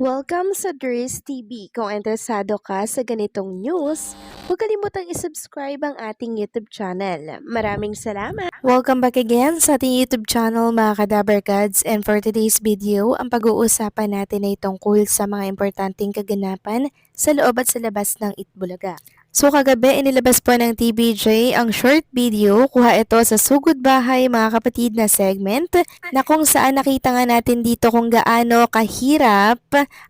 Welcome sa Dries TV. Kung interesado ka sa ganitong news, huwag kalimutang isubscribe ang ating YouTube channel. Maraming salamat! Welcome back again sa ating YouTube channel mga Kadabarkads, and for today's video, ang pag-uusapan natin ay tungkol sa mga importanteng kaganapan sa loob at sa labas ng Itbulaga. So kagabi inilabas po ng TVJ ang short video, kuha ito sa Sugod Bahay mga kapatid na segment na kung saan nakita nga natin dito kung gaano kahirap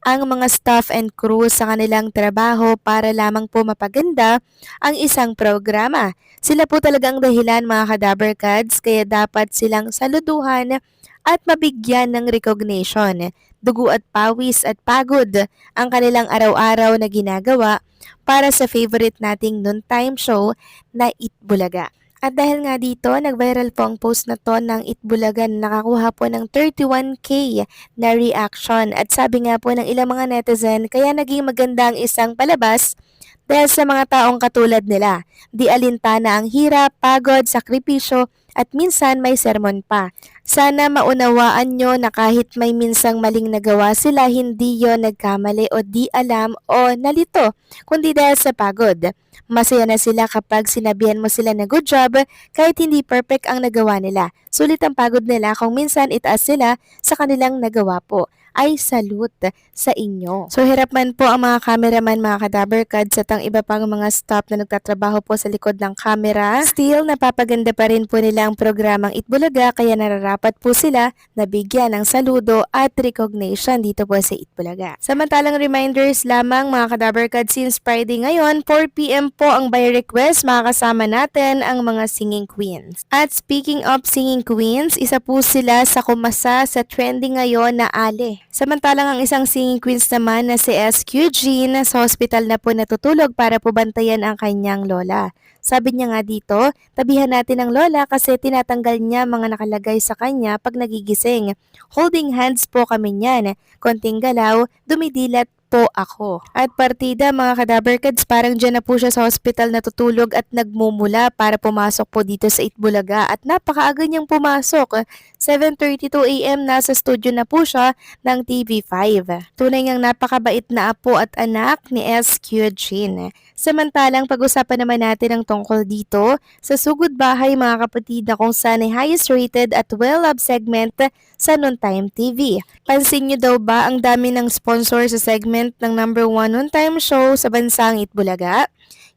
ang mga staff and crew sa kanilang trabaho para lamang po mapaganda ang isang programa. Sila po talagang dahilan mga Kadabarkads, kaya dapat silang saluduhan at mabigyan ng recognition. Dugo at pawis at pagod ang kanilang araw-araw na ginagawa para sa favorite nating noontime show na Itbulaga. At dahil nga dito, nag-viral po ang post na to ng Itbulaga na nakakuha po ng 31K na reaction. At sabi nga po ng ilang mga netizen, kaya naging maganda ang isang palabas dahil sa mga taong katulad nila. Di alintana ang hirap, pagod, sakripisyo, at minsan may sermon pa. Sana maunawaan nyo na kahit may minsang maling nagawa sila, hindi yon nagkamali o di alam o nalito, kundi dahil sa pagod. Masaya na sila kapag sinabihan mo sila na good job kahit hindi perfect ang nagawa nila. Sulit ang pagod nila kung minsan itaas sila sa kanilang nagawa po. Ay salute sa inyo. So hirap man po ang mga cameraman mga Kadabarkads at ang iba pang mga staff na nagtatrabaho po sa likod ng camera. Still, napapaganda pa rin po nila ang programang Itbulaga, kaya nararapat po sila na bigyan ng saludo at recognition dito po sa Itbulaga. Samantalang reminders lamang mga Kadabarkads, since Friday ngayon, 4 PM po ang by request, makakasama natin ang mga singing queens. At speaking of singing queens, isa po sila sa kumasa sa trending ngayon na Ale. Samantalang ang isang singing queens naman na si SQ Jean sa hospital na po natutulog para po bantayan ang kanyang lola. Sabi niya nga dito, tabihan natin ang lola kasi tinatanggal niya mga nakalagay sa kanya pag nagigising. Holding hands po kami niyan. Konting galaw, dumidilat po ako. At partida mga Kadabarkads, parang dyan na po siya sa hospital natutulog at nagmumula para pumasok po dito sa Itbulaga at napakaaga niyang pumasok. 7:32 AM nasa studio na po siya ng TV5. Tunay ngang napakabait na apo at anak ni SQ Jean. Samantalang pag-usapan naman natin ang tungkol dito sa Sugod Bahay mga kapatid na kung saan ay highest rated at well-loved segment sa Noontime TV. Pansin niyo daw ba ang dami ng sponsor sa segment ng number 1 noontime show sa bansang Itbulaga?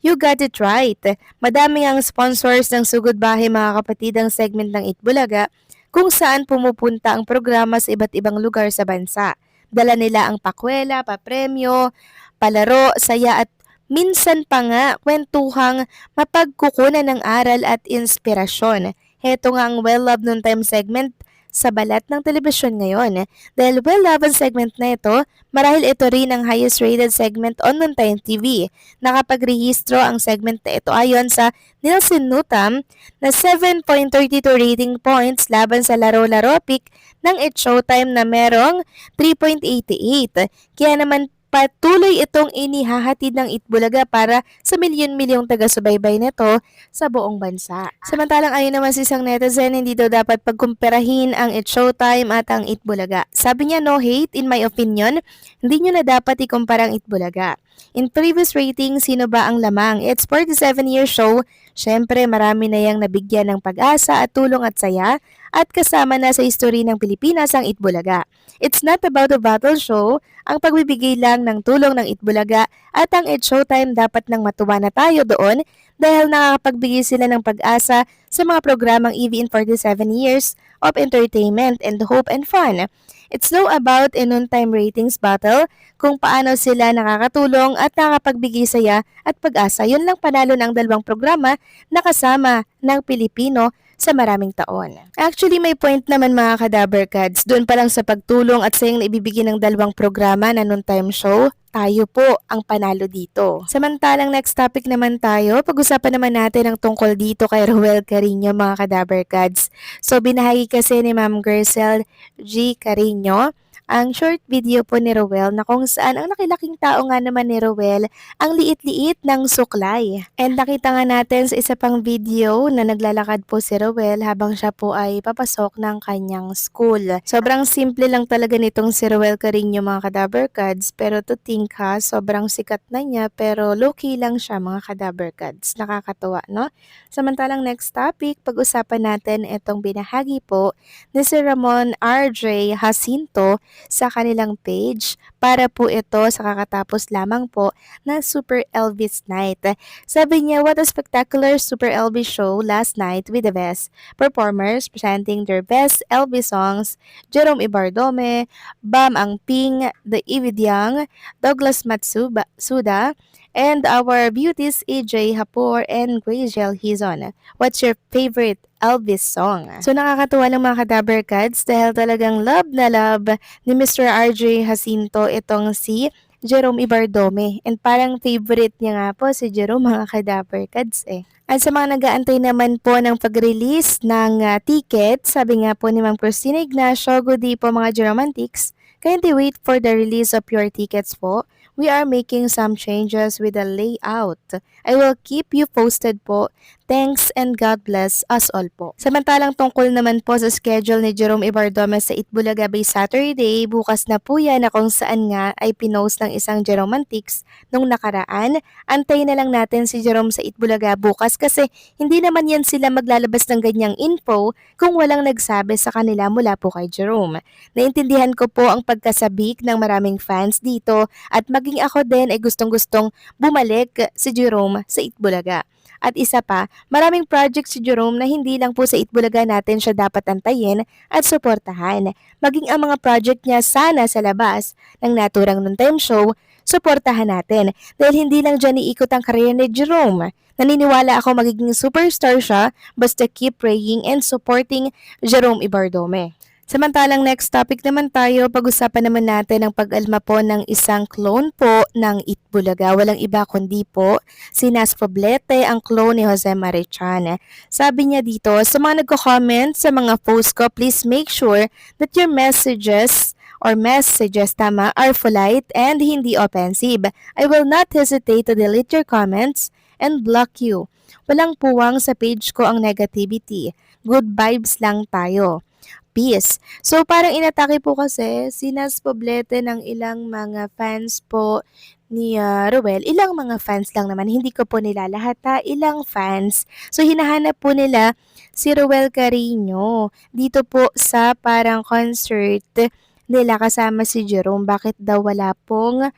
You got it right. Madami ang sponsors ng Sugod Bahay mga kapatid ang segment ng Itbulaga kung saan pumupunta ang programa sa iba't ibang lugar sa bansa. Dala nila ang pakwela, papremyo, palaro, saya at minsan pa nga kwentuhang mapagkukunan ng aral at inspirasyon. Heto nga ang well-loved noontime segment sa balat ng telebisyon ngayon. Dahil well-loved ang segment na ito, marahil ito rin ang highest rated segment on Noontime TV. Nakapagrehistro ang segment na ito ayon sa Nielsen Nutam na 7.32 rating points laban sa laro-laro pick ng It's Showtime na merong 3.88. Kaya naman patuloy itong inihahatid ng Itbulaga para sa milyon-milyong taga-subaybay nito sa buong bansa. Samantalang ayon naman sa isang netizen, hindi daw dapat pagkumparahin ang It's Showtime at ang Itbulaga. Sabi niya, no hate, in my opinion, hindi nyo na dapat ikumpara ang Itbulaga. In previous rating, sino ba ang lamang? It's 47-year show. Syempre, marami na yang nabigyan ng pag-asa at tulong at saya at kasama na sa history ng Pilipinas ang Itbulaga. It's not about a battle show, ang pagbibigay lang ng tulong ng Itbulaga at ang It's Showtime dapat nang matuwa na tayo doon dahil nakakapagbigay sila ng pag-asa sa mga programang EV in 47 years of entertainment and hope and fun. It's no about a noontime ratings battle kung paano sila nakakatulong at nakapagbigay saya at pag-asa. Yun lang panalo ng dalawang programa na kasama ng Pilipino sa maraming taon. Actually, may point naman mga Kadabarkads. Doon pa lang sa pagtulong at sayang na ibibigay ng dalawang programa na noontime show, tayo po ang panalo dito. Samantalang next topic naman tayo, pag-usapan naman natin ang tungkol dito kay Ruel Carino mga Kadabarkads. So binahagi kasi ni Ma'am Gercel G. Carino ang short video po ni Rowell na kung saan ang lakilaking tao nga naman ni Rowell ang liit-liit ng suklay. And nakita nga natin sa isa pang video na naglalakad po si Rowell habang siya po ay papasok ng kanyang school. Sobrang simple lang talaga nitong si Rowell Carino mga Kadaber Kads, pero to think ha, sobrang sikat na niya pero low-key lang siya mga Kadaber Kads. Nakakatuwa, no? Samantalang next topic, pag-usapan natin itong binahagi po ni si Ramon RJ Jacinto sa kanilang page para po ito sa kakatapos lamang po na Super Elvis Night. Sabi niya, what a spectacular Super Elvis show last night with the best performers presenting their best Elvis songs, Jerome Ibardome, Bam Angping, The Ividyang, Douglas Matsuda, and our beauties AJ Hapor and Graziel Hizon. What's your favorite Elvis song? So nakakatuwa ng mga Kadaber Kads dahil talagang love na love ni Mr. RJ Jacinto itong si Jerome Ibardome. And parang favorite niya nga po si Jerome mga Kadaber Kads eh. At sa mga nag-aantay naman po ng pag-release ng ticket, sabi nga po ni Ma'am Christina Ignacio, good day po mga Geromantics. Kindly wait for the release of your tickets po. We are making some changes with the layout. I will keep you posted po. Thanks and God bless us all po. Samantalang tungkol naman po sa schedule ni Jerome Ibardome sa Itbulaga by Saturday, bukas na po yan na kung saan nga ay pinost ng isang Geromantics nung nakaraan. Antay na lang natin si Jerome sa Itbulaga bukas kasi hindi naman yan sila maglalabas ng ganyang info kung walang nagsabi sa kanila mula po kay Jerome. Naintindihan ko po ang pagkasabik ng maraming fans dito at maging ako din ay gustong-gustong bumalik si Jerome sa Itbulaga. At isa pa, maraming project si Jerome na hindi lang po sa Itbulaga natin siya dapat antayin at suportahan. Maging ang mga project niya sana sa labas ng naturang noontime show, suportahan natin. Dahil hindi lang dyan iikot ang karera ni Jerome. Naniniwala ako magiging superstar siya basta keep praying and supporting Jerome Ibardome. Samantalang next topic naman tayo, pag-usapan naman natin ang pag-alma po ng isang clone po ng Itbulaga. Walang iba kundi po si Nas Poblete, ang clone ni Jose Marichan. Sabi niya dito, sa mga nagko-comment sa mga post ko, please make sure that your messages tama are polite and hindi offensive. I will not hesitate to delete your comments and block you. Walang puwang sa page ko ang negativity. Good vibes lang tayo. Peace. So parang inatake po kasi si Nas Poblete ng ilang mga fans po ni Rowell. Ilang mga fans lang naman, hindi ko po nila lahat ha, ilang fans. So hinahanap po nila si Rowell Carino dito po sa parang concert nila kasama si Jerome. Bakit daw wala pong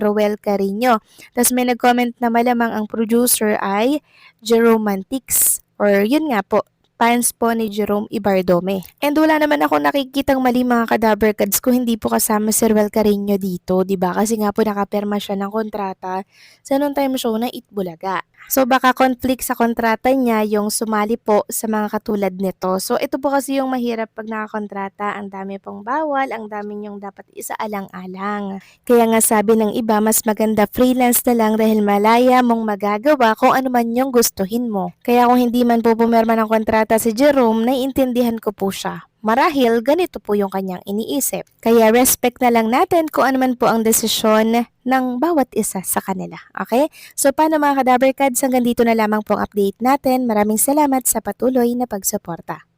Rowell Carino? Tapos may nag-comment na malamang ang producer ay Jeromantics or yun nga po, fans po ni Jerome Ibardome. And wala naman ako nakikitang mali mga Kadaber Kads kung hindi po kasama si Rowell Carino dito, diba? Kasi nga po nakaperma siya ng kontrata sa noontime show na Itbulaga. So baka conflict sa kontrata niya yung sumali po sa mga katulad nito. So ito po kasi yung mahirap pag nakakontrata, ang dami pong bawal, ang dami niyong dapat isaalang-alang. Kaya nga sabi ng iba, mas maganda freelance na lang dahil malaya mong magagawa kung ano man yung gustuhin mo. Kaya kung hindi man po pumirma ng kontrata si Jerome, naiintindihan ko po siya. Marahil, ganito po yung kanyang iniisip. Kaya respect na lang natin kung ano man po ang desisyon ng bawat isa sa kanila. Okay? So paano mga Kadaber Kads, hanggang dito na lamang po ang update natin. Maraming salamat sa patuloy na pagsuporta.